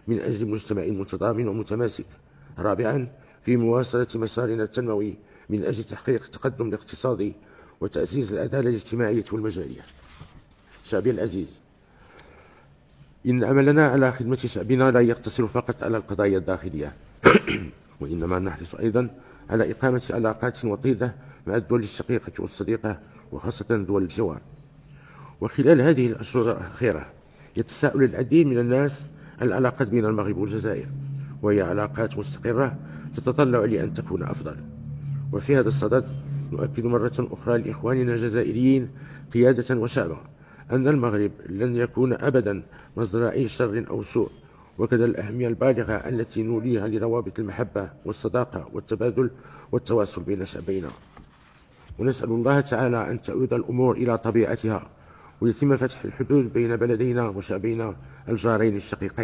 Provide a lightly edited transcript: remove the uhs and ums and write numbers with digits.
من أجل مجتمع متضامن ومتماسك. رابعا، في مواصلة مسارنا التنموي من أجل تحقيق التقدم الاقتصادي وتعزيز العدالة الاجتماعية والمجالية. شعبي العزيز، إن عملنا على خدمة شعبنا لا يقتصر فقط على القضايا الداخلية وإنما نحرص أيضا على إقامة علاقات وطيدة مع الدول الشقيقة والصديقة وخاصة دول الجوار. وخلال هذه الأشهر الأخيرة يتساءل العديد من الناس عن العلاقات بين المغرب والجزائر، وهي علاقات مستقرة تتطلع لأن تكون أفضل. وفي هذا الصدد نؤكد مرة أخرى لإخواننا الجزائريين قيادة وشعبا أن المغرب لن يكون أبدا مصدر أي شر أو سوء، وكذا الأهمية البالغة التي نوليها لروابط المحبة والصداقة والتبادل والتواصل بين شعبينا. ونسأل الله تعالى أن تعود الأمور إلى طبيعتها ويتم فتح الحدود بين بلدينا وشعبينا الجارين الشقيقين.